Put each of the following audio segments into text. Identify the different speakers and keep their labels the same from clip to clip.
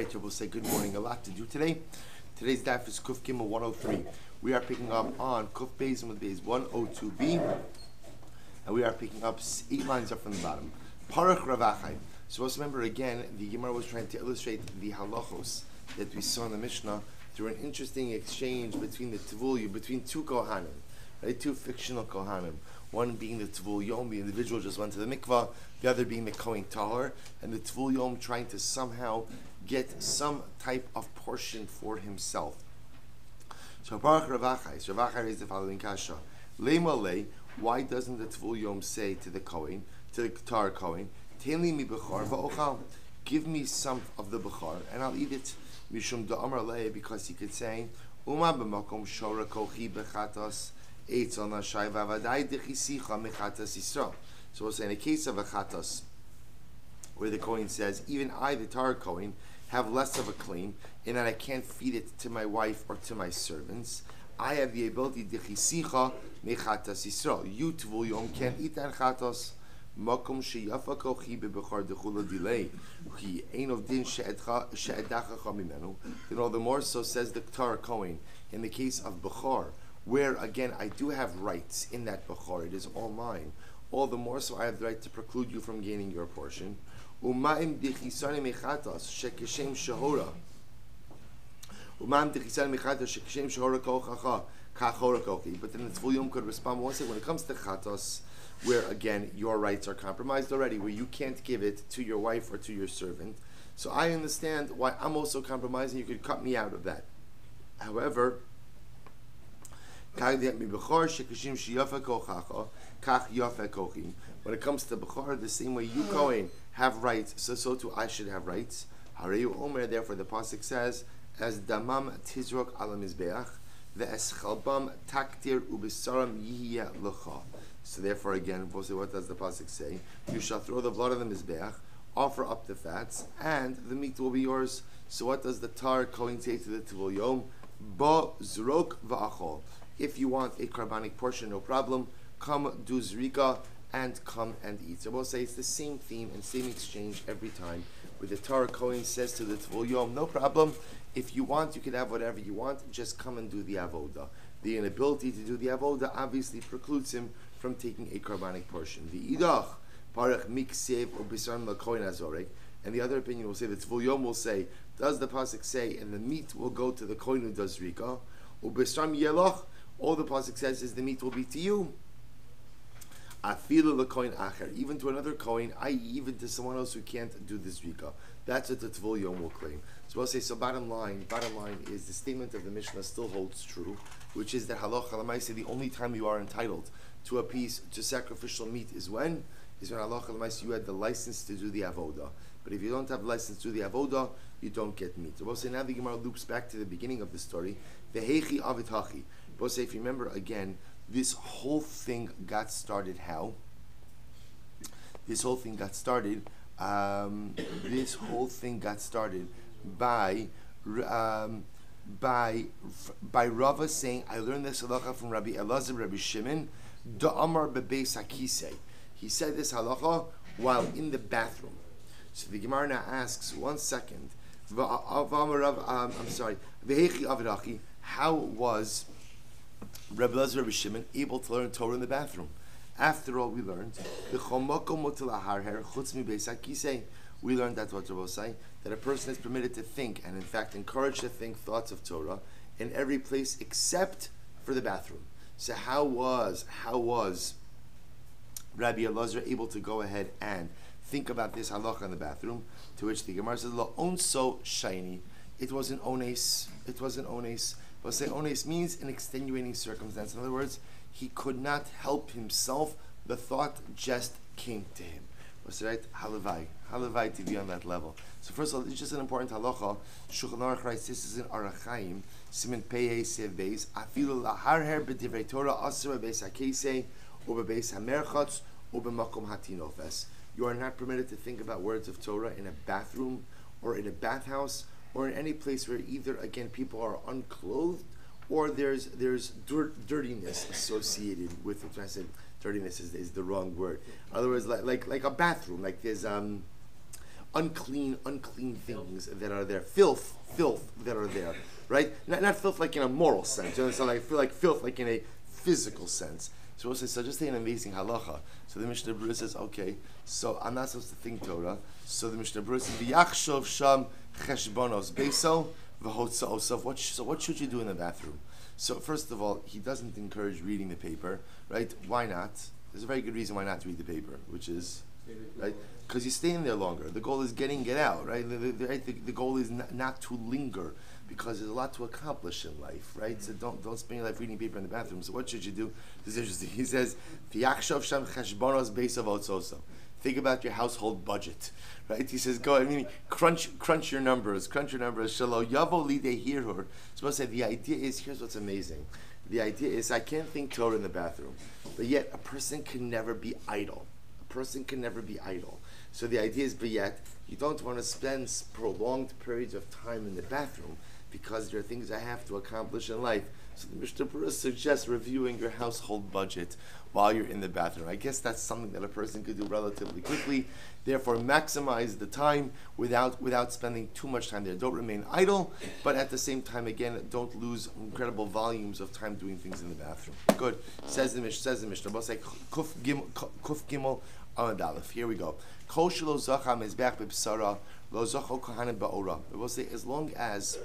Speaker 1: Alright, we'll say good morning. A lot to do today. Today's daf is Kuf Gimel 103. We are picking up on Kuf Beis with Beis 102b, and we are picking up 8 lines up from the bottom. Parach Ravachim. So let's remember again, the Gemara was trying to illustrate the halachos that we saw in the Mishnah through an interesting exchange between the Tvul, between two Kohanim, right? Two fictional Kohanim. One being the Tvul Yom, the individual just went to the mikvah, the other being the Kohen Tahor, and the Tvul Yom trying to somehow get some type of portion for himself. So Baruch Ravachai, so Ravachai raised the following kasha. Lema le, why doesn't the Tvul Yom say to the Kohen, to the Tahor Kohen, Tenli mi bechar va'ochal, give me some of the bechar and I'll eat it. Mishum da'amar le, because he could say, Uma b'makom shora kochi bechatos, so we'll say in a case of a chatas, where the Kohen says, even I, the Tahor Kohen, have less of a claim in that I can't feed it to my wife or to my servants. I have the ability to chisicha mechatas Yisrael. You Tvul Yom can't eat that chatas. Makom sheyafa kochi bebechar dechula delay. He ain't of din she'edacha chamimenu. Then all the more so says the Tahor Kohen in the case of bechar, where again I do have rights in that bechar, it is all mine. All the more so I have the right to preclude you from gaining your portion. Umaim dechisane mechatas shekeshem shehora. Umaim dechisane mechatas shekeshem shehora kochacha kachora kochi. But then the Tvul Yom could respond once when it comes to chatas, where again your rights are compromised already, where you can't give it to your wife or to your servant. So I understand why I'm also compromising. You could cut me out of that. However, when it comes to Bechar, the same way you Kohen have rights, so too I should have rights. Therefore the pasuk says, as damam tizrok ala mizbeach, ve'es chalbam taktir ubesaram yihya lecha. So therefore again, we'll say, what does the pasuk say? You shall throw the blood of the mizbeach, offer up the fats, and the meat will be yours. So what does the Tahor Kohen say to the Tvul Yom? Bo zrok va'achol. If you want a carbonic portion, no problem. Come do zrika and come and eat. So we'll say it's the same theme and same exchange every time, where the Tahor Kohen says to the Tvul Yom, no problem. If you want, you can have whatever you want. Just come and do the avoda. The inability to do the avoda obviously precludes him from taking a carbonic portion. The idach parach miksev u'bisarm lakohen azorek. And the other opinion will say the Tvul Yom will say, does the pasuk say, and the meat will go to the Kohen who does zrika, u'bisarm yeloch. All the pasuk says is the meat will be to you. Afilu lekohen acher, even to another kohen, i.e., even to someone else who can't do this zrika. That's what the Tvul Yom will claim. So we'll say, so bottom line is the statement of the Mishnah still holds true, which is that halacha l'maaseh, the only time you are entitled to a piece, to sacrificial meat is when halacha l'maaseh you had the license to do the avoda. But if you don't have the license to do the avoda, you don't get meat. So we'll say now the Gemara loops back to the beginning of the story. Vehechi avit hachi. We'll say, if you remember again, this whole thing got started how? This whole thing got started by Rava saying, I learned this halacha from Rabbi Elazar, Rabbi Shimon, da'amar bebeis hakisei. He said this halacha while in the bathroom. So the Gemara now asks, 1 second, how was Rabbi Elazar, Rabbi Shimon able to learn Torah in the bathroom? After all, we learned we learned that what Rabbi say, that a person is permitted to think and in fact encouraged to think thoughts of Torah in every place except for the bathroom. So how was Rabbi Elazar able to go ahead and think about this halacha in the bathroom? To which the Gemara says, "Lo onso shiny." It was an ones. We'll say ones means an extenuating circumstance. In other words, he could not help himself. The thought just came to him. We'll say, right? Halavai to be on that level. So first of all, it's just an important halacha. Shulchan Aruch writes, this is in Arachaim, Siman Pei Sev Beis, Afilu laharher b'divrei Torah aser b'beis hakesei, or b'beis hamerchatz, or b'makom hatinofes. You are not permitted to think about words of Torah in a bathroom, or in a bathhouse, or in any place where either, again, people are unclothed, or there's dirtiness associated with it. When I said dirtiness is the wrong word. In other words, like a bathroom, like there's unclean things that are there, filth that are there, right? Not filth like in a moral sense. You understand? Like, I feel like filth like in a physical sense. So we'll say, so just say an amazing halacha. So the Mishnah Berurah says, okay, so I'm not supposed to think Torah. So the Mishnah Berurah says, v'yachshov sham cheshbonos beso v'hotza'osav. So what should you do in the bathroom? So first of all, he doesn't encourage reading the paper, right? Why not? There's a very good reason why not to read the paper, which is, right? Because you stay in there longer. The goal is getting it out, right? The goal is not to linger, because there's a lot to accomplish in life, right? So don't spend your life reading paper in the bathroom. So what should you do? This is interesting. He says, "V'yachshav sham cheshbonos beisav otzosav." Think about your household budget, right? He says, go. I mean, crunch your numbers. Shalo yavo lidei hirur. So I say the idea is, here's what's amazing. The idea is, I can't think Torah in the bathroom, but yet a person can never be idle. So the idea is, but yet you don't want to spend prolonged periods of time in the bathroom, because there are things I have to accomplish in life. So the Mishnah Berurah suggests reviewing your household budget while you're in the bathroom. I guess that's something that a person could do relatively quickly. Therefore, maximize the time without spending too much time there. Don't remain idle, but at the same time, again, don't lose incredible volumes of time doing things in the bathroom. Good. Says the Mishnah. We'll say Kuf Gimel Amud Aleph. Here we go. Kol shelo zacha mizbeach b'bsara lo zacho kohanim ba'ora. We'll say, as long as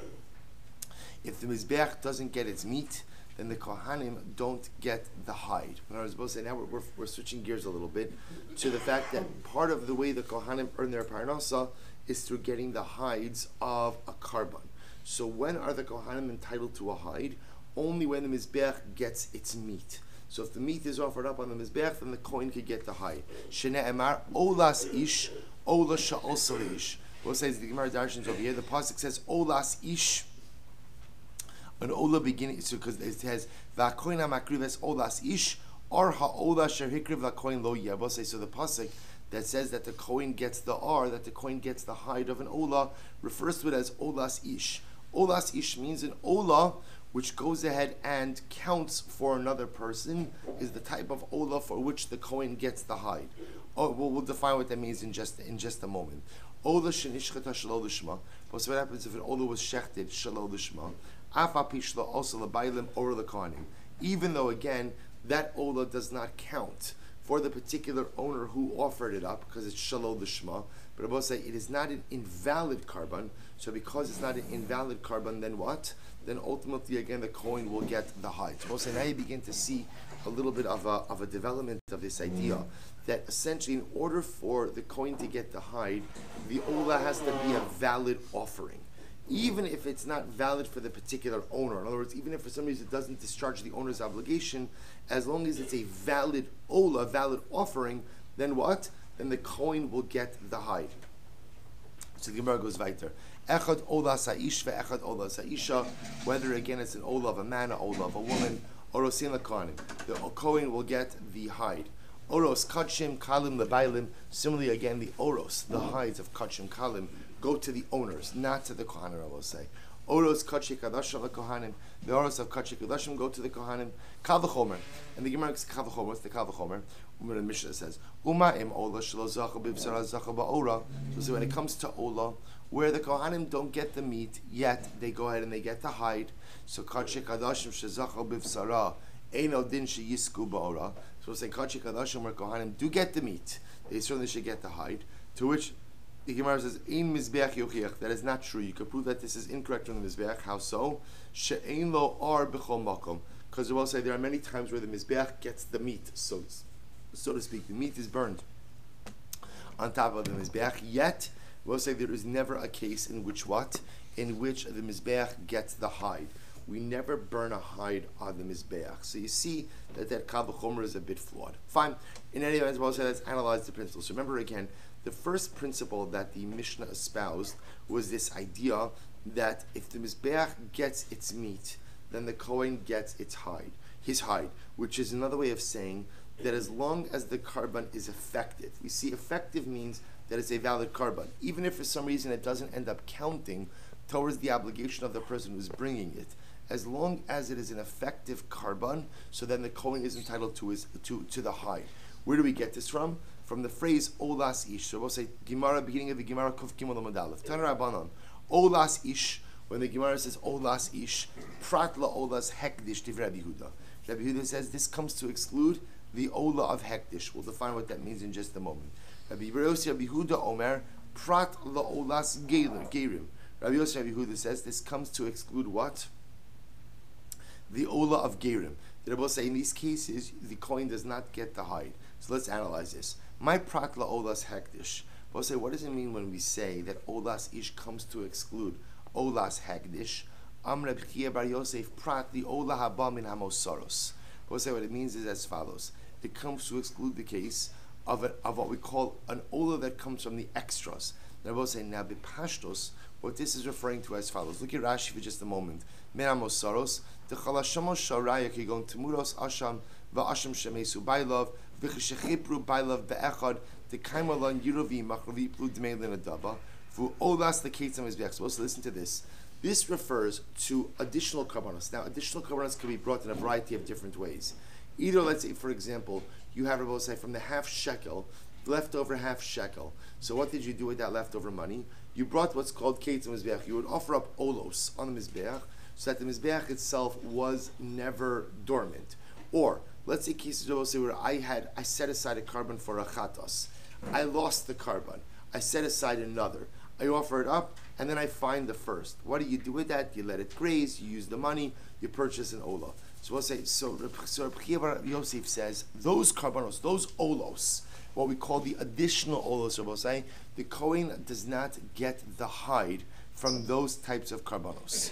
Speaker 1: if the mizbeach doesn't get its meat, then the kohanim don't get the hide. In other words, we'll say now we're switching gears a little bit to the fact that part of the way the kohanim earn their parnasa is through getting the hides of a karban. So when are the kohanim entitled to a hide? Only when the mizbeach gets its meat. So if the meat is offered up on the mizbeach, then the kohen could get the hide. Shene emar olas ish ola sha'osel ish. We'll say the Gemara Darshans over here. The pasuk says olas ish. An ola beginning, so because it has va'koin ha'makrives olas ish or ha'ola sherhikriv va'koin lo yeh. We'll say, so the pasuk that says that the kohen gets the that the kohen gets the hide of an ola, refers to it as olas ish. Olas ish means an ola which goes ahead and counts for another person, is the type of ola for which the kohen gets the hide. Oh, we'll define what that means in just a moment. Ola shenishchata shelo lishma. But so what happens if an ola was shechted shelo lishma? Afa pishla also lebailim or lekohanim. Even though again that ola does not count for the particular owner who offered it up, because it's shelo lishma. But I will say it is not an invalid karban. So because it's not an invalid karban, then what? Then ultimately again the kohen will get the hide. So we'll say now you begin to see a little bit of a development of this idea that essentially in order for the kohen to get the hide, the ola has to be a valid offering. Even if it's not valid for the particular owner. In other words, even if for some reason it doesn't discharge the owner's obligation, as long as it's a valid ola, valid offering, then what? Then the kohen will get the hide. So the Gemara goes weiter. Echad ola sa'ish ve'echad ola sa'isha. Whether again it's an ola of a man, an ola of a woman, orosin l'kohanim. The kohen will get the hide. Oros kachim kalim lebailim. Similarly, again the oros, the hides of kachim kalim, go to the owners, not to the kohanim. I will say. Oros kachim kadashim lekohanim. The oros of kachim kadashim go to the kohanim. Kal v'chomer. And the Gemara says kal v'chomer. What's the kal v'chomer? The Mishnah says Uma im ola shelo zacha b'bsara zacha ba'ora. So when it comes to ola, where the kohanim don't get the meat yet, they go ahead and they get the hide. So kachim kadashim shezacha b'bsara eino din sheyisku ba'ora. So we're saying kachim kadashim where kohanim do get the meat, they certainly should get the hide. To which the Gemara says ein mizbeach yochiach. That is not true. You could prove that this is incorrect from the mizbeach. How so? She'ein lo ar b'chol makom. Because we will say there are many times where the mizbeach gets the meat, so to speak. The meat is burned on top of the mizbeach. Yet we'll say there is never a case in which what? In which the mizbeach gets the hide. We never burn a hide on the mizbeach. So you see that kal v'chomer is a bit flawed. Fine. In any event, we'll say let's analyze the principles. So remember again, the first principle that the Mishnah espoused was this idea that if the mizbeach gets its meat, then the kohen gets his hide, which is another way of saying that as long as the karban is effective, we see effective means that it's a valid karban, even if for some reason it doesn't end up counting towards the obligation of the person who's bringing it. As long as it is an effective karban, so then the kohen is entitled to the hide. Where do we get this from? from the phrase Olas Ish. So we'll say Gemara, beginning of the Gemara, Kuf Gimel Amud Aleph. Tan Rabbanon, Olas Ish, when the Gemara says Olas Ish, Prat La Olas Hekdish Div Rabbi Yehuda. Rabbi Yehuda says this comes to exclude the Ola of Hekdish. We'll define what that means in just a moment. Rabbi Yehuda Omer, Prat La Olas Gerim. Rabbi Yehuda says this comes to exclude what? The Ola of Gerim. The Rebbe say in these cases the coin does not get the hide. So let's analyze this. My Prat La Olas Hekdish. We'll say, what does it mean when we say that Olas Ish comes to exclude Olas Hekdish? Amr B'chia Bar Yosef Prat the Ola Haba Min Hamosaros. We'll say what it means is as follows. It comes to exclude the case of what we call an Ola that comes from the extras. Now we'll say now B'pashtos, what this is referring to as follows. Look at Rashi for just a moment. Min Hamosaros the Chalashamos Sharaya Kigon Temuros Asham Va'asham Shemesu Bailov V'cheshechipru Bailov Be'echad the Kaimalon Yurovi Machravi Plu Dmeilin Adaba Fu Olas the Ketzam is Be'ech. So listen to this. This refers to additional karbanos. Now, additional karbanos can be brought in a variety of different ways. Either, let's say, for example, you have, Rabbi say, from the half shekel, leftover half shekel. So what did you do with that leftover money? You brought what's called Ketzam Mizbeach. You would offer up olos on the Mizbeach, so that the Mizbeach itself was never dormant. Or, let's say cases where I set aside a carbon for a chatos. I lost the carbon. I set aside another. I offer it up, and then I find the first. What do you do with that? You let it graze, you use the money, you purchase an ola. So we'll say, so Yosef says, those karbanos, those olos, what we call the additional olos, we'll say, the Kohen does not get the hide from those types of karbanos.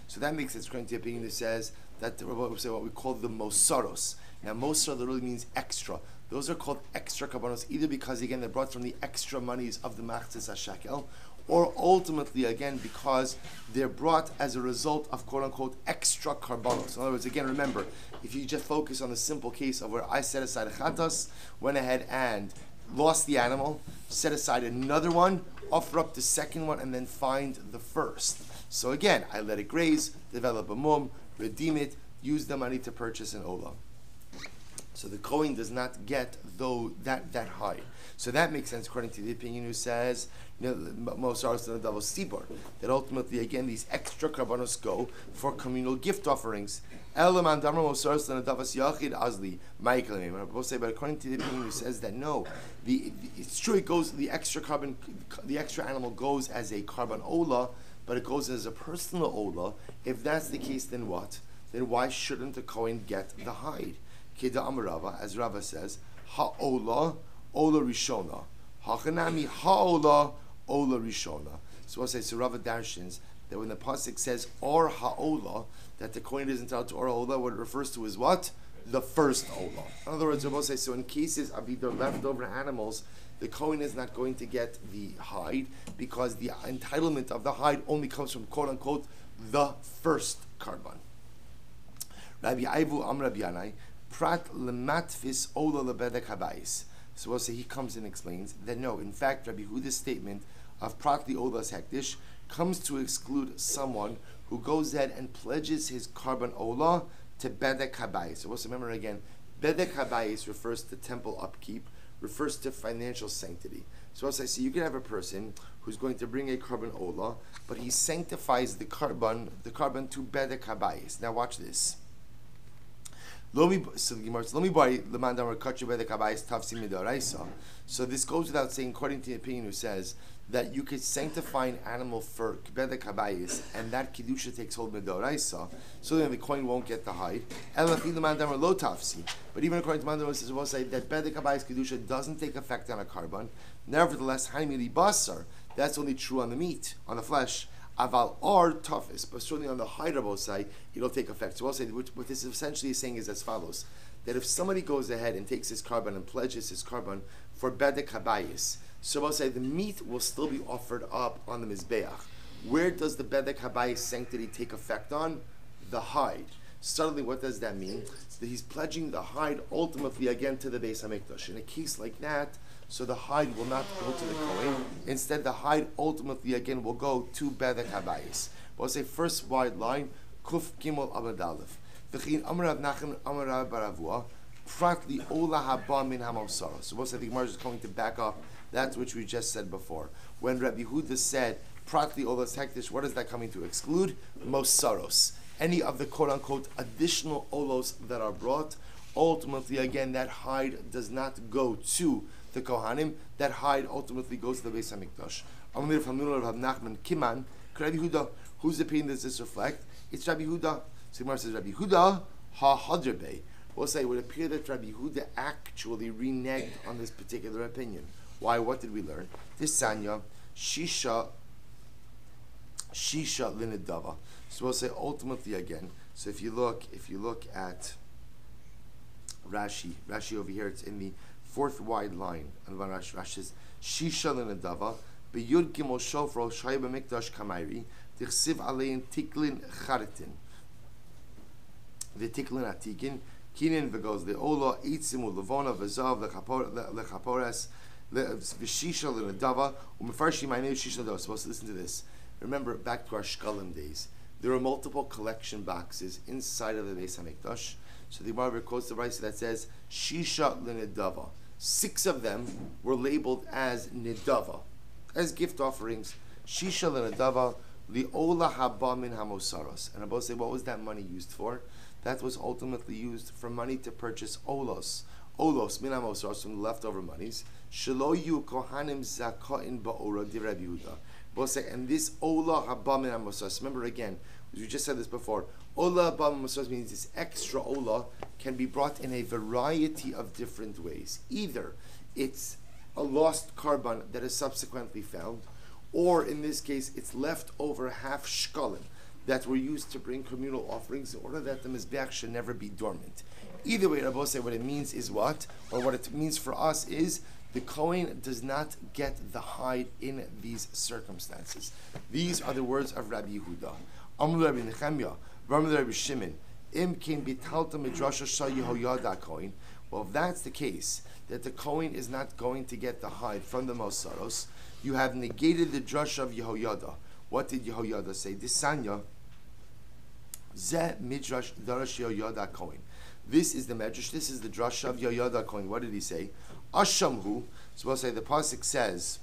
Speaker 1: So that makes sense, according to the opinion that says that what we call the mosaros. Now, mosar literally means extra. Those are called extra karbanos, either because, again, they're brought from the extra monies of the machzis hashekel, or ultimately, again, because they're brought as a result of quote-unquote extra karbanos. In other words, again, remember, if you just focus on the simple case of where I set aside a chatas, went ahead and lost the animal, set aside another one, offer up the second one, and then find the first. So again, I let it graze, develop a mum, redeem it, use the money to purchase an olah. So the Kohen does not get that high. So that makes sense according to the opinion who says that ultimately, again, these extra karbanos go for communal gift offerings. But according to the opinion who says that no, it's true it goes the extra animal goes as a carbon ola, but it goes as a personal ola. If that's the case, then what? Then why shouldn't the Kohen get the hide? Kida Amarava, as Rava says, ha'ola, ola rishona. Ha'chanami, ha'ola, ola rishona. So I'll say, so Rava darshins that when the pasuk says or ha'ola, that the Kohen is entitled to or ha'ola, what it refers to is what? The first ola. In other words, Rava says, so in cases of either leftover animals, the Kohen is not going to get the hide because the entitlement of the hide only comes from quote unquote the first carbon. Rabbi Aivu Amr Bianai. Prat lematfis ola lebedek habayis. So we'll say he comes and explains that no, in fact, Rabbi Yehuda's statement of prat li olas hekdish comes to exclude someone who goes ahead and pledges his carbon ola to bedek habayis. So we'll remember again, bedek habayis refers to temple upkeep, refers to financial sanctity. So we'll say, so you can have a person who's going to bring a carbon ola, but he sanctifies the carbon to bedek habayis. Now watch this. So this goes without saying, according to the opinion who says that you could sanctify an animal for bedek habayis, and that kedusha takes hold midoraisa, so then the coin won't get the hide. But even according to Mandam, it says we'll say that bedek habayis kedusha doesn't take effect on a carbon. Nevertheless, haimili basar, that's only true on the meat, on the flesh. Aval or toughest, but certainly on the hideable side, it'll take effect. So I'll say what this essentially is saying is as follows: that if somebody goes ahead and takes his carbon and pledges his carbon for bedek habayis, so I'll say the meat will still be offered up on the mizbeach. Where does the bedek habayis sanctity take effect on? The hide. Suddenly, what does that mean? That he's pledging the hide ultimately again to the Beis Hamikdash. In a case like that, so the hide will not go to the Kohen. Instead, the hide ultimately again will go to bedek habayis. But I'll say first wide line, Kuf Gimel Amud Aleph. V'chein Amar Rav Nachman Amar Rav Baravua Pratli ola haba min hamosaros. So most of the Gemara is going to back up that which we just said before. When Rabbi Huda said Pratli olas hektish, what is that coming to exclude? Mosaros. Any of the quote-unquote additional olos that are brought, ultimately, again, that hide does not go to the Kohanim. That hide ultimately goes to the Beis HaMikdash. Amir from Rav Nachman Kiman, Rabbi Huda, whose opinion does this reflect? It's Rabbi Huda. So Gemara says, Rabbi Huda, ha-hadrabe. We'll say it would appear that Rabbi Huda actually reneged on this particular opinion. Why? What did we learn? This Sanya, Shisha linedava. So we'll say ultimately again. So if you look at Rashi over here, it's in the fourth wide line. And Rashi says Shisha linedava beyud gimel shofro shayba mikdash kamairi tichsiv alein tiklin charitin the tiklin atikin kinin v'goes the ola itzimu levona v'zav lechapores v'shisha linedava u'mefarshi ma'nei shisha linedava. Supposed to listen to this. Remember, back to our Shkalim days, there are multiple collection boxes inside of the Beis HaMikdash. So the Gemara quotes the Brisa that says, Shisha l'nedava. 6 of them were labeled as nedava, as gift offerings. Shisha l'nedava, li'ola haba min hamosaros. And Abba say, what was that money used for? That was ultimately used for money to purchase olos. Olos min hamosaros, from the leftover monies. Shelo yu kohanim zakain ba'ora di Rabbi Yehuda. And this Ola Haba Min HaMosas, remember again, we just said this before, Ola Haba Min HaMosas means this extra Ola can be brought in a variety of different ways. Either it's a lost carbon that is subsequently found, or in this case, it's leftover half shkalim that were used to bring communal offerings in order that the Mizbeach should never be dormant. Either way, Rabbi say what it means is what? Or what it means for us is the Kohen does not get the hide in these circumstances. These are the words of Rabbi Yehuda. Amru Rabbi Nechemya, Rabbi Shimon, Im Kin Bitalta Midrasha Shah Yehoyada Kohen. Well, if that's the case, that the Kohen is not going to get the hide from the Mosaros, you have negated the drasha of Yehoyada. What did Yehoyada say? Disanya, Ze Midrash Darash Yehoyada Kohen. This is the Medrash, this is the drasha of Yehoyada Kohen. What did he say? Ashamhu. So we'll say the pasuk says,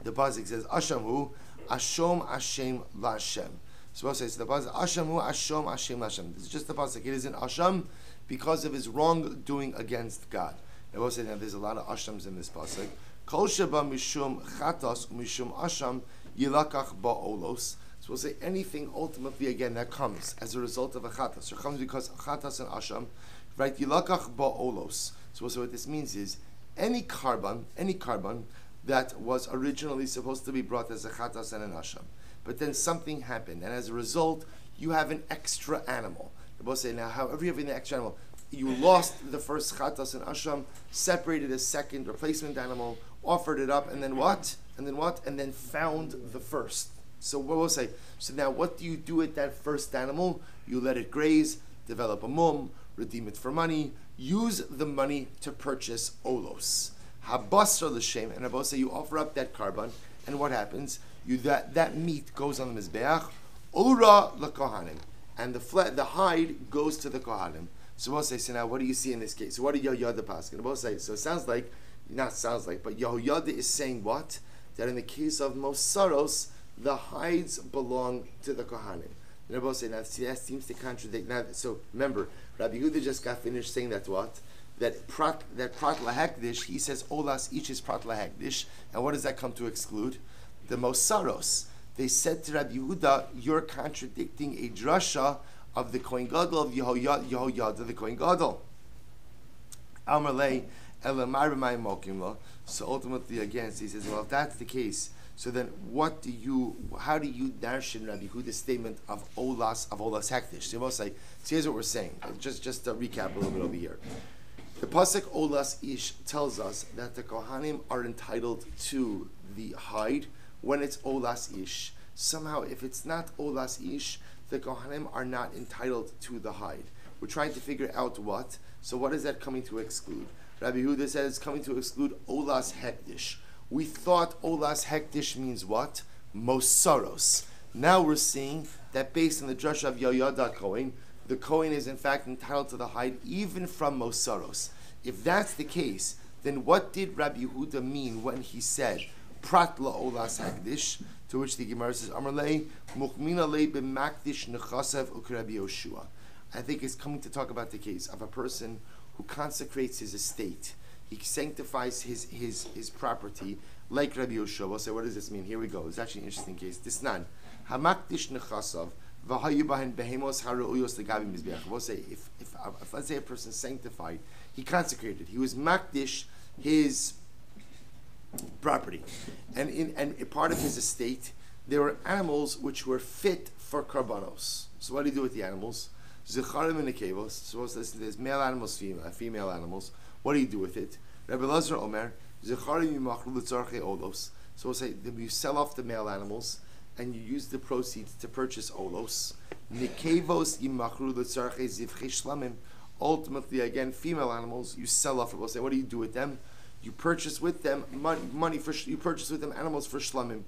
Speaker 1: Ashamhu, Ashom Ashem Lashem. So we'll say, so the pasuk Ashamhu, Ashom Ashem Lashem. This is just the pasuk. It is in Asham because of his wrongdoing against God. And we'll say now there's a lot of Ashams in this pasuk. Kol sheba mishum chatas mishum Asham yilakach ba'olos. So we'll say anything ultimately again that comes as a result of a chatas, or comes because chatas and Asham, right? Yilakach ba'olos. So what this means is any carbon that was originally supposed to be brought as a chatas and an asham, but then something happened, and as a result, you have an extra animal. The boss say now, however you have an extra animal, you lost the first chatas and asham, separated a second replacement animal, offered it up, and then what? And then found the first. So what we'll say, so now what do you do with that first animal? You let it graze, develop a mum, redeem it for money, use the money to purchase olos. Habasra l'shem, and Rabbi say you offer up that carbon, and what happens? That meat goes on the mizbeach, ora l'kohanim, and the hide goes to the kohanim. So we'll say, so now what do you see in this case? So what did Yehoyada pass? And we'll say, so it sounds like, but Yehoyada is saying what? That in the case of mosaros, the hides belong to the kohanim. And Rabbi say, now see, that seems to contradict. Now, so remember, Rabbi Yehuda just got finished saying that what? That prat lahekdish, he says olas each is prat lahekdish, and what does that come to exclude? The mosaros. They said to Rabbi Yehuda, you're contradicting a drasha of the Kohen Gadol of Yehoyada, the Kohen Gadol. Amalei elamar b'mayim mokim lo. So ultimately, again, so he says, well, if that's the case, so then how do you darshan Rabbi Yehuda's statement of olas hektish? So we'll say, so here's what we're saying. Just to recap a little bit over here. The pasuk olas ish tells us that the kohanim are entitled to the hide when it's olas ish. Somehow, if it's not olas ish, the kohanim are not entitled to the hide. We're trying to figure out what. So what is that coming to exclude? Rabbi Yehuda says it's coming to exclude olas hektish. We thought olas hektish means what? Mosaros. Now we're seeing that based on the drasha of Yehoyada Kohen, the Kohen is in fact entitled to the hide even from Mosaros. If that's the case, then what did Rabbi Yehuda mean when he said Prat la'olas hagdish? To which the Gemara says, Amarlei muchmina lei b'makdish nechasav uk'Rabbi Yoshua. I think it's coming to talk about the case of a person who consecrates his estate. He sanctifies his property like Rabbi Yoshua. We'll say, what does this mean? Here we go. It's actually an interesting case. Disnan hamakdish nechasav v'hayu bahen behemos haru'uyos legabi mizbeach. We'll say if let's say a person sanctified, he consecrated, he was makdish his property, and a part of his estate there were animals which were fit for karbanos. So what do you do with the animals? Zecharim and nekevos. So there's male animals, female animals. What do you do with it? Rabbi Lazar Omer, Zecharim yimachru l'tzarchei olos. So we'll say that you sell off the male animals and you use the proceeds to purchase olos. Nekevos yimachru l'tzarchei zivchei shlamim. Ultimately, again, female animals you sell off. We'll say, what do you do with them? You purchase with them money for. You purchase with them animals for shlamim.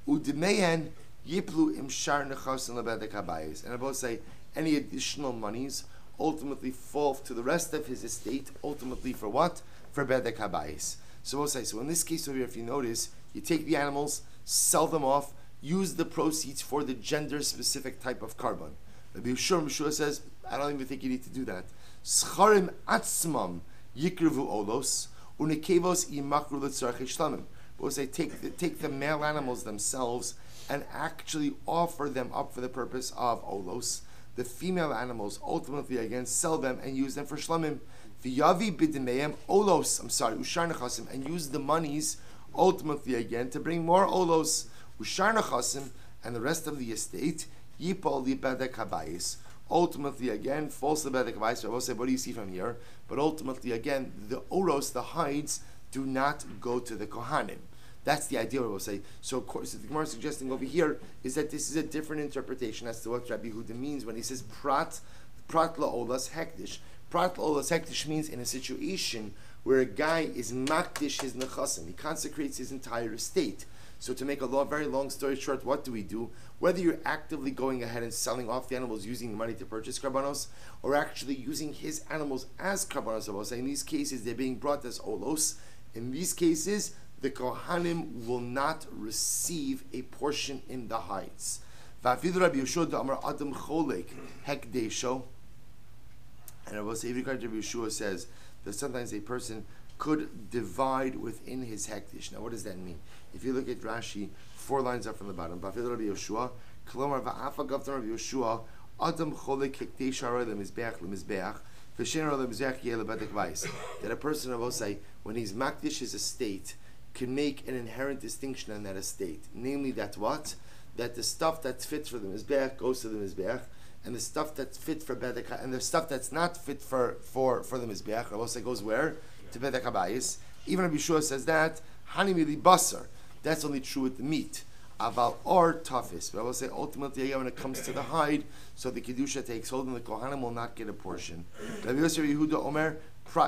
Speaker 1: U'demeyen yiplu imshar nechasim lebedek habayis. And I both say any additional monies ultimately fall to the rest of his estate. Ultimately for what? For bedek habayis. So we'll say. So in this case over here, if you notice, you take the animals, sell them off, use the proceeds for the gender-specific type of carbon. Rabbi Shmuel says, I don't even think you need to do that. Scharim atzmam yikrevu olos. Unikevos imakru l'tzarchei shlamim. We'll say take the male animals themselves and actually offer them up for the purpose of olos. The female animals ultimately again sell them and use them for shlamim. V'yavi b'dimeim olos. Ushar nechasim, and use the monies ultimately again to bring more olos. Ushar nechasim, and the rest of the estate yipol libedek habayis. Ultimately, again, false lebedek habayis. I will say, what do you see from here? But ultimately, again, the oros, the hides, do not go to the kohanim. That's the idea. We'll say. So, of course, the Gemara is suggesting over here is that this is a different interpretation as to what Rabbi Yehuda means when he says prat la'olas hektish. Prat la'olas hektish means in a situation where a guy is makdish his nechasim, he consecrates his entire estate. So to make a very long story short, what do we do? Whether you're actively going ahead and selling off the animals using the money to purchase karbanos, or actually using his animals as karbanos, I will say, in these cases they're being brought as olos. In these cases, the kohanim will not receive a portion in the hides. And I will say, Rabbi Yeshua says that sometimes a person could divide within his hektish. Now, what does that mean? If you look at Rashi, 4 lines up from the bottom, Rabbi Yeshua, Kolomar va'afa gavtan Rabbi Yeshua, Adam cholek hektish hara lemizbeach lemizbeach, v'shen hara lemizbeach yeh lebedek vayis. That a person, I will say, when he's makdish his estate, can make an inherent distinction on that estate. Namely, that what? That the stuff that's fit for the mizbeach goes to the mizbeach, and the stuff that's fit for bedek, and the stuff that's not fit for the mizbeach, I will say, goes where? To bedek habayis. Even Rabbi Yeshua says that hani mili basar. That's only true with the meat. Aval or toughest. But I will say ultimately again when it comes to the hide, so the kedusha takes hold and the kohanim will not get a portion. Rabbi Yosef Yehuda Omer.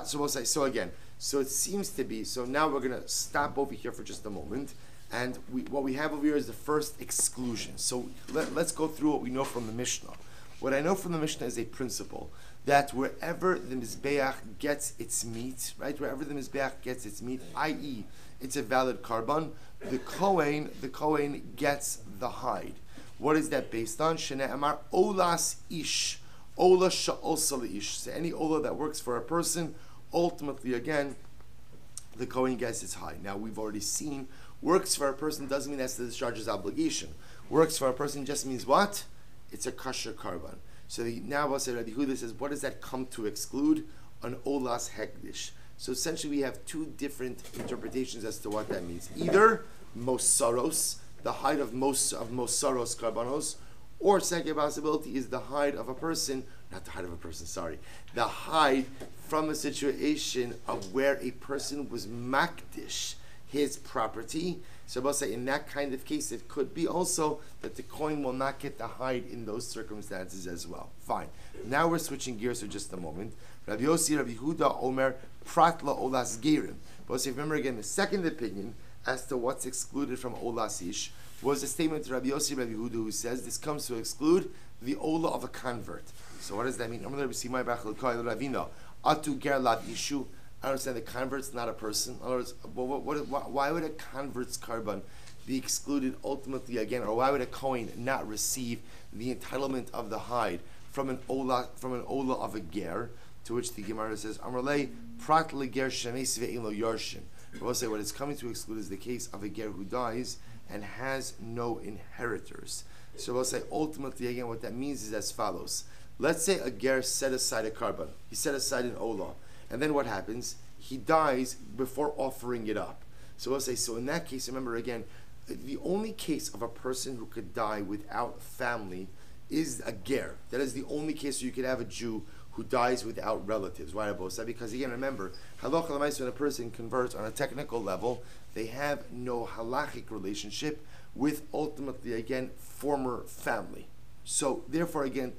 Speaker 1: So we'll say so again. So it seems to be. So now we're going to stop over here for just a moment, and what we have over here is the first exclusion. So let's go through what we know from the Mishnah. What I know from the Mishnah is a principle that wherever the Mizbeach gets its meat, right, wherever the Mizbeach gets its meat, i.e., it's a valid carbon, the Kohen gets the hide. What is that based on? Shene Amar Olas Ish, Ola Sha'olsa Ish. So any Ola that works for a person, ultimately, again, the Kohen gets its hide. Now, we've already seen, works for a person doesn't mean that's the discharge's obligation. Works for a person just means what? It's a kosher carbon. So now we'll say Rabbi Yehuda says, what does that come to exclude? An olas hekdish. So essentially we have 2 different interpretations as to what that means. Either mosaros, the hide of mosaros karbanos, or second possibility is the hide of a person, not the hide of a person, sorry, the hide from a situation of where a person was makdish his property. So I'll say in that kind of case, it could be also that the coin will not get the hide in those circumstances as well. Fine. Now we're switching gears for just a moment. Rabbi Yossi, Rabbi Huda, Omer, Pratla, Olas, Gerim. But remember again, the second opinion as to what's excluded from Olas Ish was a statement to Rabbi Yossi, Rabbi Huda, who says this comes to exclude the Ola of a convert. So what does that mean? I don't understand the convert's not a person. In other words, why would a convert's carbon be excluded ultimately again, or why would a Kohen not receive the entitlement of the hide from an ola of a ger? To which the Gemara says, Amrlei prat leger shemes ve'ilo yarshin. We'll say what it's coming to exclude is the case of a ger who dies and has no inheritors. So we'll say ultimately again what that means is as follows. Let's say a ger set aside a carbon. He set aside an ola. And then what happens? He dies before offering it up. So we'll say, so in that case, remember again, the only case of a person who could die without family is a ger. That is the only case where you could have a Jew who dies without relatives. Why Rabbi? Because again, remember, halacha l'maisa, when a person converts on a technical level, they have no halachic relationship with ultimately again former family. So therefore, again,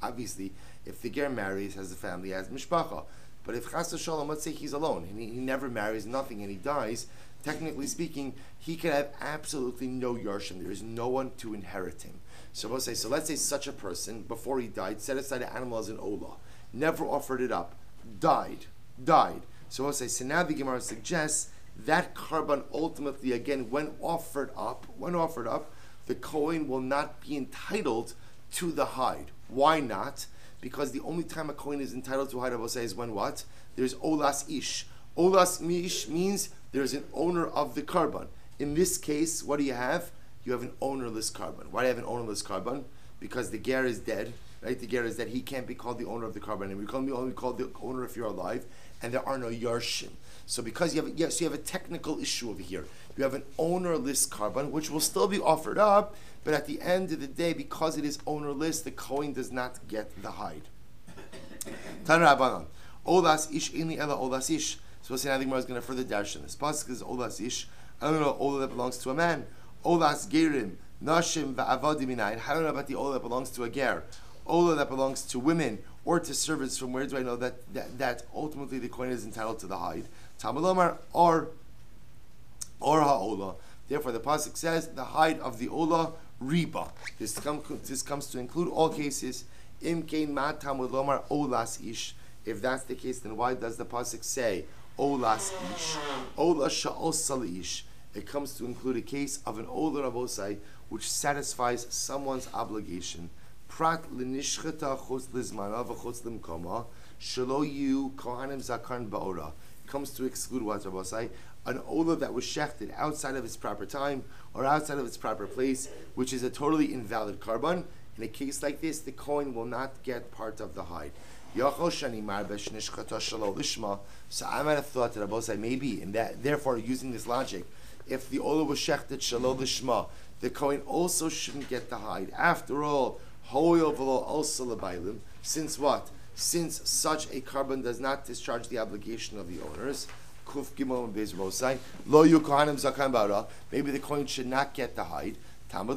Speaker 1: obviously, if the ger marries, has a family, has mishpacha. But if chas v'shalom, let's say he's alone and he never marries, nothing, and he dies, technically speaking, he can have absolutely no yarshim. There is no one to inherit him. So we'll say, so let's say such a person, before he died, set aside an animal as an olah, never offered it up, died. So we'll say, so now the Gemara suggests that carbon ultimately, again, when offered up, the Kohen will not be entitled to the hide. Why not? Because the only time a Kohen is entitled to hide, I will say, is when what? There's olas ish. Olas ish means there's an owner of the carbon. In this case, what do you have? You have an ownerless carbon. Why do you have an ownerless carbon? Because the ger is dead, right? The ger is dead. He can't be called the owner of the carbon. And we can only call the owner if you're alive. And there are no yarshim. So because you have a technical issue over here. You have an ownerless carbon, which will still be offered up, but at the end of the day, because it is ownerless, the Kohen does not get the hide. Tan Rabbanan, olas ish inni ela olas ish. So now the Gemara is going to further dash in this. Pasuk is olas ish. I don't know ola that belongs to a man. Olas gerim nashim va'avadim minayin. How do I know about the ola that belongs to a ger? Ola that belongs to women or to servants. From where do I know that ultimately the Kohen is entitled to the hide? Tamalomar or ha'ola. Therefore, the pasuk says the hide of the ola riba. This comes to include all cases. Im kein ma tamud lomar olas ish. If that's the case, then why does the pasuk say olas ish? Ola sha'os ish. It comes to include a case of an ola rabosai which satisfies someone's obligation. Prat l'nishcheta chutz lizmana v'chutz limkoma shelo yu kohanim zakan ba'ora. Comes to exclude what rabosai? An ola that was shechted outside of its proper time or outside of its proper place, which is a totally invalid carbon. In a case like this, the Kohen will not get part of the hide. So I might have thought that Rabbi said maybe, and that therefore using this logic, if the ola was shechted shalol lishma, the Kohen also shouldn't get the hide. After all, since what? Since such a carbon does not discharge the obligation of the owners. Maybe the Kohen should not get the hide. Therefore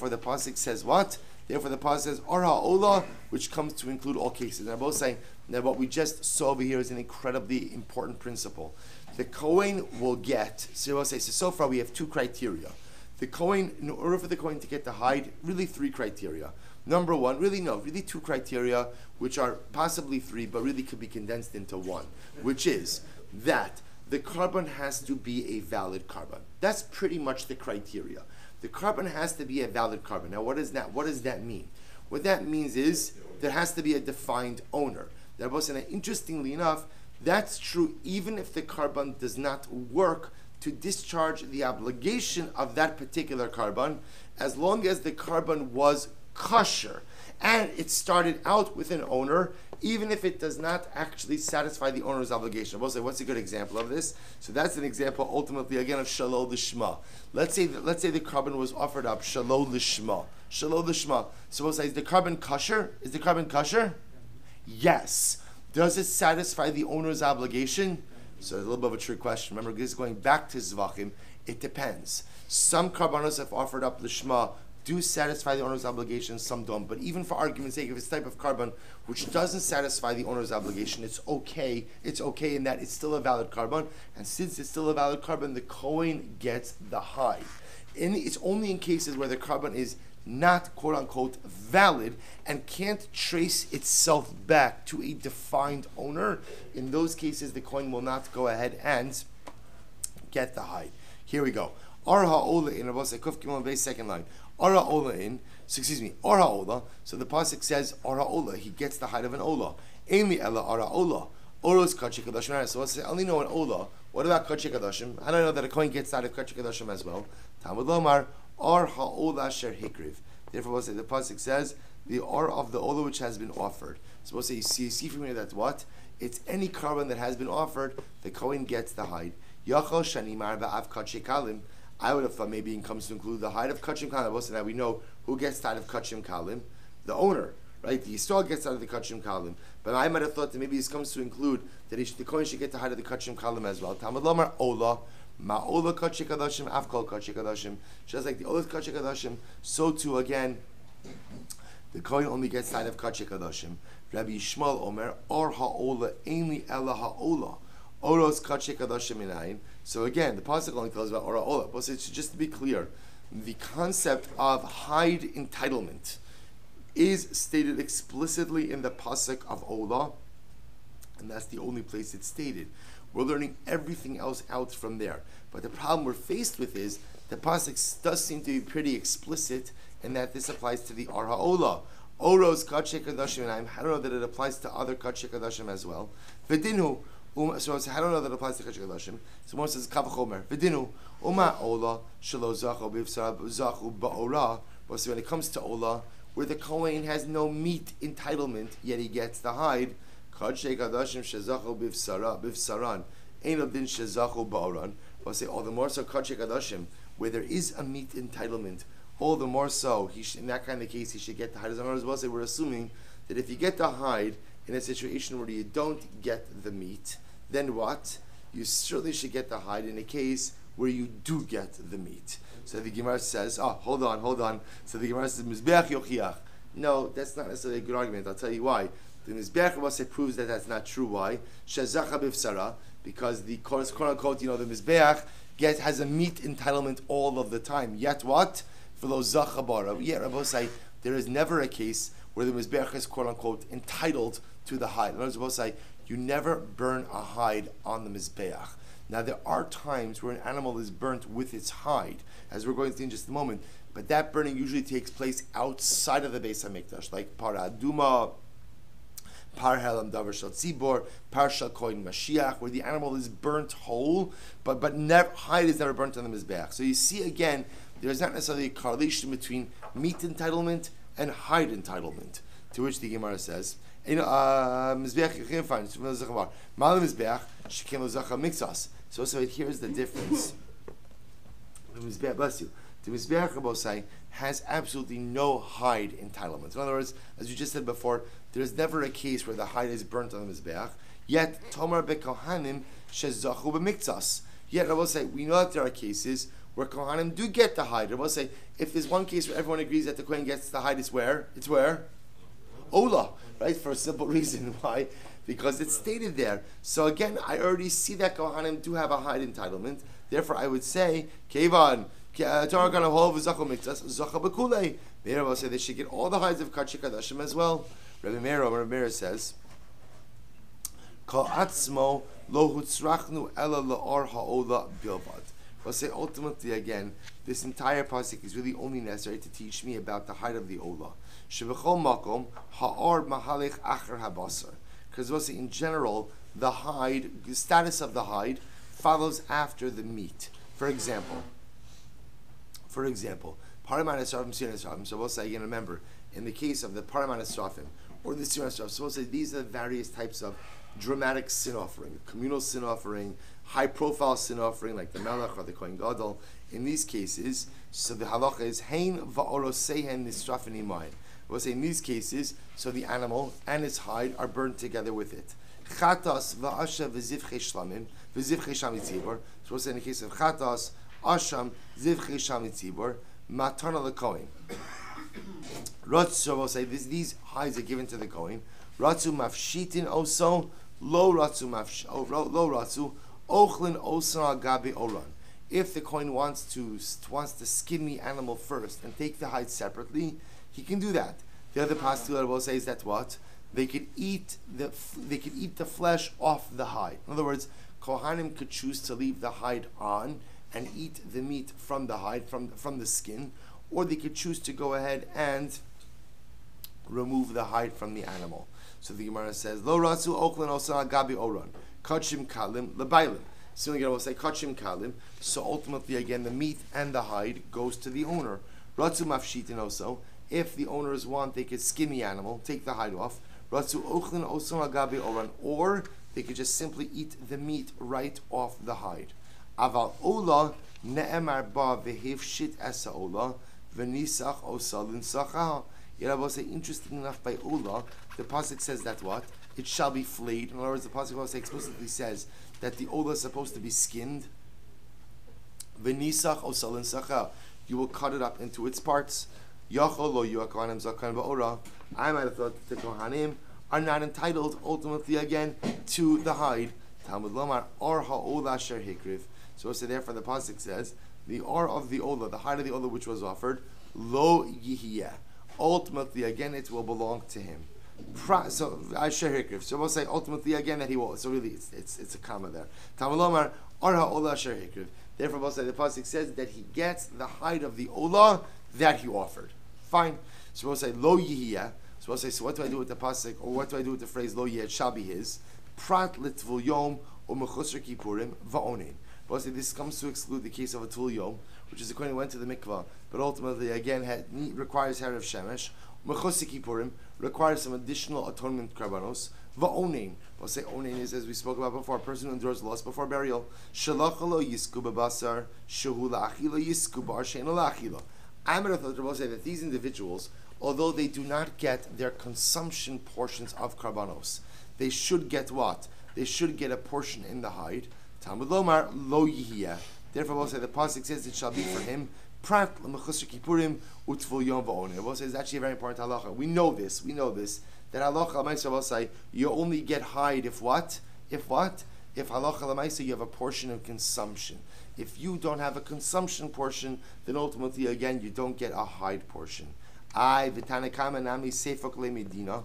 Speaker 1: the pasuk says what? Therefore the pasuk says or ha'ola, which comes to include all cases. And I'm both saying that what we just saw over here is an incredibly important principle. The Kohen will get. So far we have two criteria. The Kohen, in order for the Kohen to get the hide, really three criteria. Number one, really two criteria, which are possibly three, but really could be condensed into one, which is that the carbon has to be a valid carbon. That's pretty much the criteria. The carbon has to be a valid carbon. Now, what does that mean? What that means is there has to be a defined owner. Interestingly enough, that's true even if the carbon does not work to discharge the obligation of that particular carbon, as long as the carbon was kosher and it started out with an owner, even if it does not actually satisfy the owner's obligation. We'll say, what's a good example of this? So that's an example ultimately again of shalol lishma. Let's say the carbon was offered up shalol lishma. So we'll say, is the carbon kosher? Yes. Does it satisfy the owner's obligation? So it's a little bit of a trick question. Remember, this is going back to Zevachim. It depends. Some carbonos have offered up lishma do satisfy the owner's obligation, some don't. But even for argument's sake, if it's type of carbon which doesn't satisfy the owner's obligation, it's okay. It's okay in that it's still a valid carbon. And since it's still a valid carbon, the Kohen gets the hide. It's only in cases where the carbon is not quote-unquote valid and can't trace itself back to a defined owner, in those cases the coin will not go ahead and get the hide. Here we go. Ar ha'ola in Rabbi Kuf Gimel Beis, second line. Ar ha'ola in, Ar ha'ola. So the pasuk says Ar ha'ola, he gets the hide of an ola. Amy ella Ar ha'ola. Oros Kachei Kadashim. So let's say, I only know an ola. What about Kachei Kadashim? I don't know that a coin gets out of Kachei Kadashim as well. Talmud Lomar Ar ha'ola sher hikriv. Therefore, we'll say the pasuk says the ar of the ola which has been offered. So we'll say you see from here that what? It's any carbon that has been offered. The coin gets the hide. Yachol shanimar va'av Kachei Kalim. I would have thought maybe it comes to include the hide of Kachim Kalim. So now we know who gets out of Kachim Kalim, the owner, right? The Yisrael gets out of the Kachim Kalim. But I might have thought that maybe this comes to include that the coin should get the hide of the Kachim Kalim as well. Talmud Lomar Ola. Ma'ola Kachei Kadashim, Afkol Kachei Kadashim. Just like the Ola Kachei Kadashim, so too again, the coin only gets side of Kachei Kadashim. Rabbi Shmuel Omer, Or ha'ola, Ainli Ella ha'ola. Oros Kachei Kadashim inayin. So again, the pasuk only tells about Or ha'ola. But it's just to be clear, the concept of hide entitlement is stated explicitly in the pasuk of Ola, and that's the only place it's stated. We're learning everything else out from there. But the problem we're faced with is the pasuk does seem to be pretty explicit in that this applies to the Ar ha'ola. Oros Kachei Kadashim inayin. I don't know that it applies to other Kachei Kadashim as well. V'dinu. So I don't know that it applies to Kachei Kadashim. So one says Kavachomer. V'dinu. Uma Ola Shelo Zachu Zachu Ba'ora. But so when it comes to Ola, where the Kohen has no meat entitlement, yet he gets the hide, Kachei Kadashim Shezachu Bivsaran. Ein Odin Shezachu Ba'oran. But say all the more so Kachei Kadashim, where there is a meat entitlement, all the more so in that kind of case he should get the hide. As well say we're assuming that if you get the hide in a situation where you don't get the meat, then what? You certainly should get the hide in a case where you do get the meat. So the Gemara says, hold on. So the Gemara says, Mizbeach Yochiach. No, that's not necessarily a good argument. I'll tell you why. The Mizbeach proves that that's not true. Why? Shezacha b'vsara, because the quote unquote, the Mizbeach has a meat entitlement all of the time. Yet what? V'lo zacha bara. Yet Rabbi say there is never a case where the Mizbeach is quote unquote entitled to the hide. In other words, Rabbi say you never burn a hide on the Mizbeach. Now there are times where an animal is burnt with its hide, as we're going to see in just a moment, but that burning usually takes place outside of the Beis HaMikdash, like Para Aduma, Par Helam Davar Shal Tzibor, Par Shal Kohen Mashiach, where the animal is burnt whole, but hide is never burnt on the Mizbeach. So you see again, there's not necessarily a correlation between meat entitlement and hide entitlement, to which the Gemara says, so here's the difference. The Mizbeach, bless you. The Mizbeach Rabosai has absolutely no hide entitlement. In other words, as you just said before, there's never a case where the hide is burnt on the Mizbeach. Yet Tomar beKohanim shezachu b'miktzas. Yet Rabosai, we know that there are cases where Kohanim do get the hide. Rabosai, if there's one case where everyone agrees that the Kohen gets the hide, it's where? It's where? Ola, right? For a simple reason. Why? Because it's stated there. So again, I already see that Kohanim do have a hide entitlement. Therefore, I would say, Kevan, Torah gonna hold v'zachu miktzas, zacha b'kulei. Meir will say they should get all the hides of Kachei Kadashim as well. Rabbi Meir says, Kol atzmo lo hutzrachnu ela la'or ha'ola bilvad. We'll say ultimately again, this entire pasuk is really only necessary to teach me about the hide of the ola. Shevechol makom ha'or mahalech acher habasar. Because we'll say in general, the hide, the status of the hide, follows after the meat. For example, Paraman Esrafim, Sir Esrafim. So we'll say again, remember, in the case of the Paraman Esrafim or the Sir Esrafim, so we'll say these are various types of dramatic sin offering, communal sin offering, high profile sin offering like the Melech or the Kohen Gadol. In these cases, so the halacha is Hein va'orosehen nisrafin imayin. We'll say in these cases, so the animal and its hide are burned together with it. Chatas va'asha v'zivchei shlamim v'zivchei shamitzibor. So we'll say in the case of chatas, asham zivchei shamitzibor matana lekohen. So we'll say these hides are given to the kohen. Ratzu mafshitin oso lo ratzu ochlin osan al gabi oran. If the Kohen wants to skin the animal first and take the hide separately, he can do that. The other pasuk I will say is that what? They could eat the flesh off the hide. In other words, Kohanim could choose to leave the hide on and eat the meat from the hide, from the skin, or they could choose to go ahead and remove the hide from the animal. So the Gemara says, Lo ratzu ochlan osa gabi oron, kachim kalim lebailim. So the Gemara will say kachim kalim. So ultimately, again, the meat and the hide goes to the owner. Ratzu mafshitin also. If the owners want, they could skin the animal, take the hide off. Ratzu ochlan osa gabi oron, or they could just simply eat the meat right off the hide. Aval ola ne'emar ba vehevshit esa ola v'nisach osalin sacha. Yet I will say, interesting enough, by ola, the pasuk says that what? It shall be flayed. In other words, the pasuk will say explicitly says that the ola is supposed to be skinned. V'nisach osalin sacha. You will cut it up into its parts. Yachol lo yuakanim zakan ba'ora. I might have thought that the kohanim are not entitled, ultimately, again, to the hide. Talmud lomar or ha'ola sher hikriv. So therefore the pasuk says the or of the ola, the hide of the ola which was offered, lo yihiyah. Ultimately, again, it will belong to him. So I share hikriv. So we'll say ultimately again that he will. So really, it's a comma there. Talmud lomar or ha'ola sher hikriv. Therefore, we'll say the pasuk says that he gets the hide of the ola that he offered. Fine. So we'll say lo yihiyah. So we'll say, so what do I do with the pasuk, or what do I do with the phrase lo yihiyah? It shall be his. Prat litvul yom or mechusar kippurim va'onin. But this comes to exclude the case of a tul yom, which is the Kohen who went to the mikvah, but ultimately again requires hair of shemesh. Mechusar kippurim requires some additional atonement karbanos. Va'onin. We'll say onin is, as we spoke about before, a person who endures loss before burial. Shalachalo yisku b'basar shehu la'achilo yisku bar she'eno la'achilo. I'm going to say that these individuals, although they do not get their consumption portions of karbanos, they should get what? They should get a portion in the hide. Talmud lomar lo yihiyah. Therefore, we'll say the pasuk says it shall be for him. Prat l'mechusar kippurim utvul yom va'onin. We'll say it's actually a very important halacha. We know this. That halacha l'maisa will say you only get hide if what? If halacha l'maisa you have a portion of consumption. If you don't have a consumption portion, then ultimately again you don't get a hide portion. I v'tanakama nami seifok le'medina.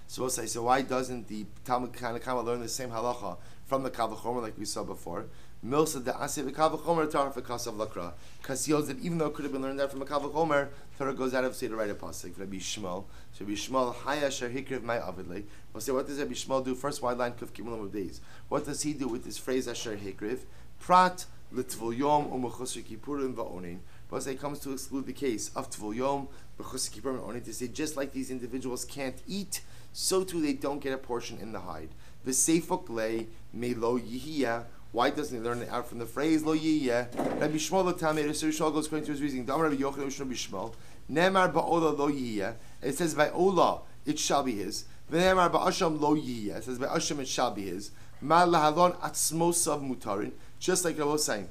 Speaker 1: So we'll say, so why doesn't the Talmud Tanakama learn the same halacha from the Kal V'chomer like we saw before? Milsa de Aseh v'Kal V'chomer Torah v'Kasav Lakra. Because he knows that even though it could have been learned out from a Kal V'chomer, Torah goes out of say to write a pasuk. Rabbi Shmuel. So Rabbi Shmuel Haya Sher Hikriv Mai Avidle. We'll say, what does Rabbi Shmuel do? First wide line Kuf Kimulam of days. What does he do with this phrase Asher Hikriv? Prat l'Tvul Yom u'Mechusar Kippurim va'onin. We'll say it comes to exclude the case of Tvul Yom, Mechusar Kippurim va'onin, to say just like these individuals can't eat, so too they don't get a portion in the hide. V'seifok lei me lo yihiyah. Why doesn't he learn it out from the phrase lo yihiyah? Rabbi Shmuel lo tamei. Rabbi Shmuel goes according to his reasoning. Damar Rabbi Yochanan Rabbi Shmuel. Nemar ba'ola lo yihiyah. It says by ola it shall be his. V'nemar ba'asham lo yihiyah. It says by asham it shall be his. Ma lahalon atzmosav mutarin. Just like I was saying.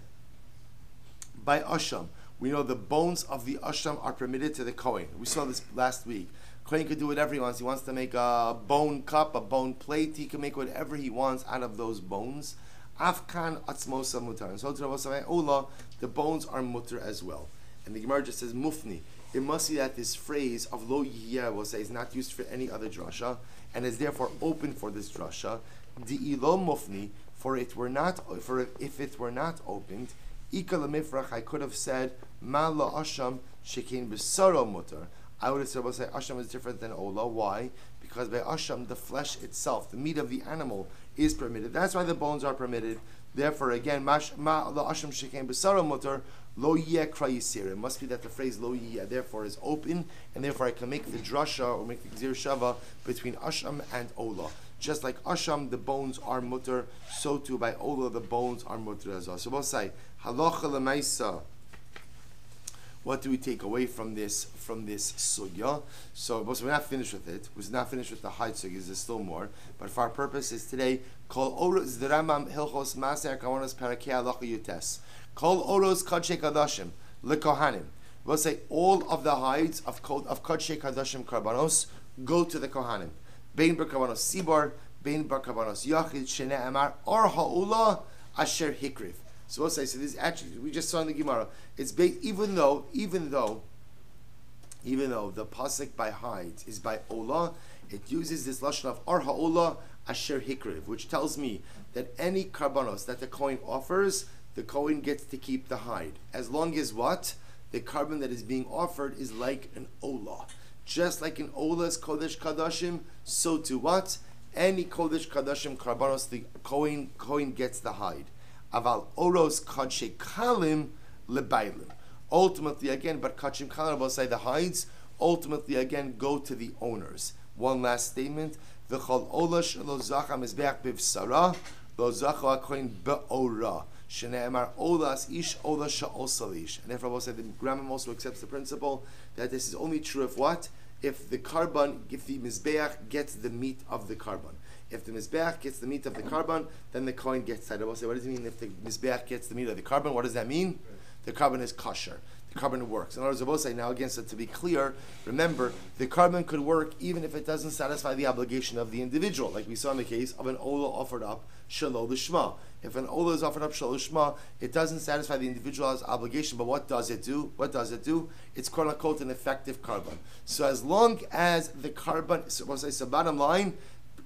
Speaker 1: By asham, we know the bones of the asham are permitted to the Kohen. We saw this last week. Kohen could do whatever he wants. He wants to make a bone cup, a bone plate. He can make whatever he wants out of those bones. Afkan atzmosa mutar. And so to Ola, the bones are mutar as well. And the Gemara just says mufni. It must be that this phrase of lo yihiyah will say is not used for any other drasha and is therefore open for this drasha. Di'ilo mufni, if it were not opened, ika lemifrach, I could have said ma la asham shekin b'saro mutar. I would have said, asham is different than ola. Why? Because by asham, the flesh itself, the meat of the animal, is permitted. That's why the bones are permitted. Therefore, again, ma la asham shekin b'saro mutar, lo yeh kra yisir. It must be that the phrase lo yeh, therefore, is open, and therefore I can make the drasha, or make the gzir shava, between asham and ola. Just like asham, the bones are mutar, so too by ola, the bones are mutar as well. So we'll say, halacha l'maisa. What do we take away from this sugya? So we're not finished with it. We're not finished with the hide sugyas. There's still more. But for our purposes today, kol oros the Rambam hilchos maser kawanos parakei halacha yutes. Kol oros kadshei kadashim lekohanim. We'll say all of the hides of kadshei kadashim karbanos go to the kohanim. Bein bar karbanos sibar, bein bar karbanos yachid shene amar or ha'ula asher hikriv. So we'll say, so this actually, we just saw in the Gemara, it's even though the pasuk by hides is by Ola, it uses this lashon of Ar ha'ola asher hikriv, which tells me that any karbanos that the Kohen offers, the Kohen gets to keep the hide. As long as what? The carbon that is being offered is like an Ola. Just like an Ola is Kodesh Kadashim, so to what? Any Kodesh Kadashim karbanos, the Kohen gets the hide. Aval Oros Kadshe Kalim Lebailim. Ultimately, again, but Kachim Kalim will say the hides, ultimately, again, go to the owners. One last statement. V'chol Ola shelo zacha mizbeach bivsara, lo zacha HaKohen be'ora. Shene'emar Olas ish Ola sha'osalish. And therefore, we'll say the Rambam also accepts the principle that this is only true if what? If the carbon, if the Mizbeach gets the meat of the carbon. If the Mizbeach gets the meat of the carbon, then the Kohen gets that. I will say, what does it mean if the Mizbeach gets the meat of the carbon? What does that mean? The carbon is kosher. The carbon works. In other words, I will say now again, so to be clear, remember, the carbon could work even if it doesn't satisfy the obligation of the individual, like we saw in the case of an Ola offered up Shalol Lishma. If an Ola is offered up Shalol Lishma, it doesn't satisfy the individual's obligation, but what does it do? What does it do? It's quote unquote an effective carbon. So as long as the carbon, so bottom line,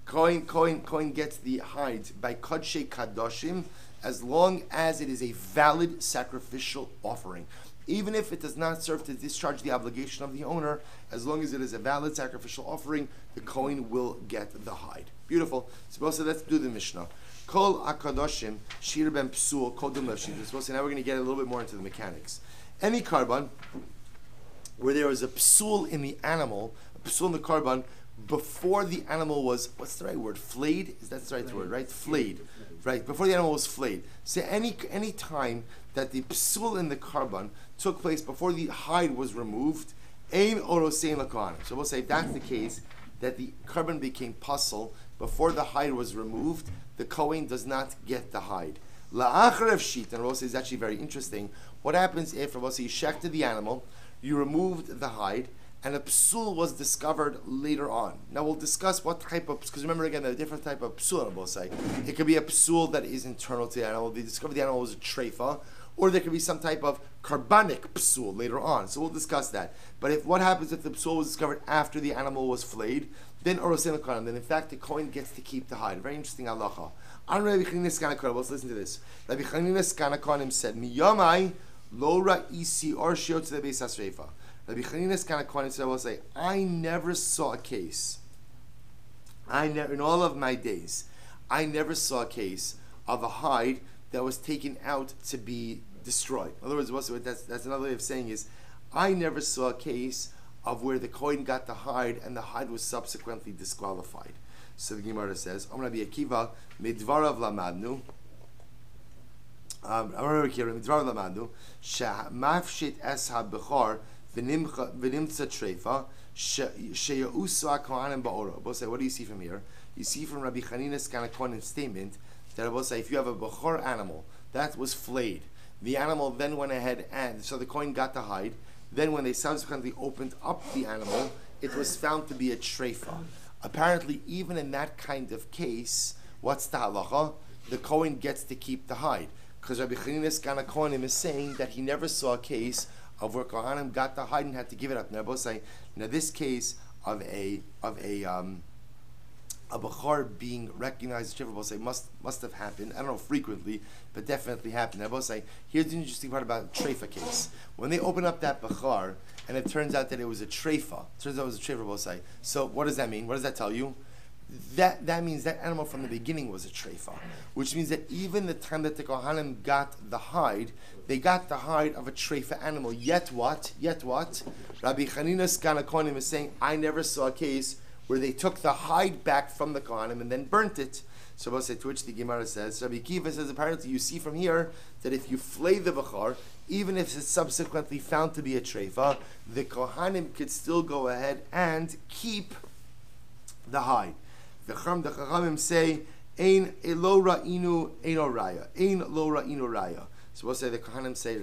Speaker 1: Kohen gets the hide by Kodshe Kadoshim, as long as it is a valid sacrificial offering. Even if it does not serve to discharge the obligation of the owner, as long as it is a valid sacrificial offering, the Kohen will get the hide. Beautiful. So let's do the Mishnah. Kol akadoshim shir ben psul kodem levshit. So now we're going to get a little bit more into the mechanics. Any carbon where there is a psul in the animal, a psul in the carbon, before the animal was, what's the right word? Flayed? Is that the right word, right? Flayed. Right, before the animal was flayed. So any time that the psul in the carbon took place before the hide was removed, ein orosein lakohanim. So we'll say if that's the case, that the carbon became puzzle before the hide was removed, the Kohen does not get the hide. La'achar sheet, and we'll say is actually very interesting. What happens if, we'll say, you shechted the animal, you removed the hide, and a psul was discovered later on. Now we'll discuss what type of, because remember again, there are different type of psul, we'll say. It could be a psul that is internal to the animal. They discovered the animal was a treifa, or there could be some type of carbonic psul later on. So we'll discuss that. But if what happens if the psul was discovered after the animal was flayed, then orosin l'kohanim, then in fact the Kohen gets to keep the hide. Very interesting halacha. On Rabbi Chanina Skana Kohanim, let's listen to this. Rabbi Chanina Skana Kohanim said, Miyamai lo ra'isi or shiot to the beis hasreifa. Rabbi Chanina Skana Kohanim said, I will say, I never saw a case, in all of my days, I never saw a case of a hide that was taken out to be destroyed. In other words, that's another way of saying is, I never saw a case of where the Kohen got the hide and the hide was subsequently disqualified. So the Gemara says, Am Rabbi Akiva, Midvarav Lamadnu, Midvarav Lamadnu, Mafshit Esha Bechar, V'nimtza Treifa, Sheyausa Kohanim Ba'ora. We'll say, what do you see from here? You see from Rabbi Chanina Skana Kohanim's statement that I will say, if you have a Bechor animal that was flayed, the animal then went ahead and, so the Kohen got the hide, then when they subsequently opened up the animal, it was found to be a treifa. Apparently, even in that kind of case, what's the halacha? The Kohen gets to keep the hide. Because Rabbi Chanina Skana Kohanim is saying that he never saw a case of where Kohanim got the hide and had to give it up. Now, both say, now this case of a Bechor being recognized as Treifa, say must have happened. I don't know frequently, but definitely happened. I will say, here's the interesting part about Treifa case. When they open up that Bechor, and it turns out that it was a Treifa, we'll say. So what does that mean? What does that tell you? That means that animal from the beginning was a treifa, which means that even the time that the Kohanim got the hide, they got the hide of a treifa animal. Yet what? Rabbi Chanina Skana Kohanim is saying, I never saw a case where they took the hide back from the Kohanim and then burnt it. So we'll say, to which the Gemara says, Rabbi Kiva says, apparently you see from here that if you flay the Bechor, even if it's subsequently found to be a treifa, the Kohanim could still go ahead and keep the hide. The Chachamim say, Ein lo ra'inu eino raya. Ein lo ra'inu raya. So we'll say, the Kohanim say,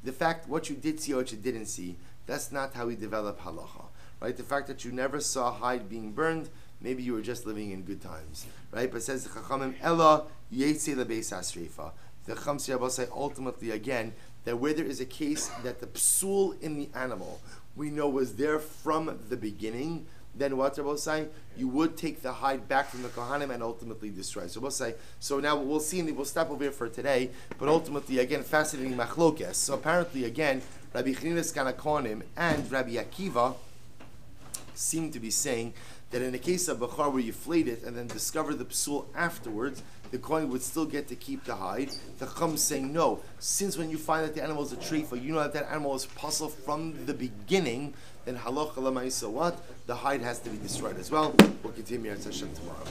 Speaker 1: the fact what you did see or what you didn't see, that's not how we develop halacha. Right? The fact that you never saw hide being burned, maybe you were just living in good times. Right? But it says the Chachamim, Ella yetze lebeis hasreifa. The Chamsi Rabbi say ultimately again that where there is a case that the psul in the animal we know was there from the beginning, then what Rabbi say? You would take the hide back from the Kohanim and ultimately destroy. So we'll say. So now we'll see. We'll stop over here for today. But ultimately, again, fascinating machlokes. So apparently, again, Rabbi Chanina's Kohanim and Rabbi Akiva seem to be saying that in the case of Bechar where you flayed it and then discover the psul afterwards, the Kohen would still get to keep the hide. The Chum saying no. Since when you find that the animal is a treifa, you know that that animal is puzzle from the beginning, then halacha lamaisa what? The hide has to be destroyed as well. We'll continue our session tomorrow.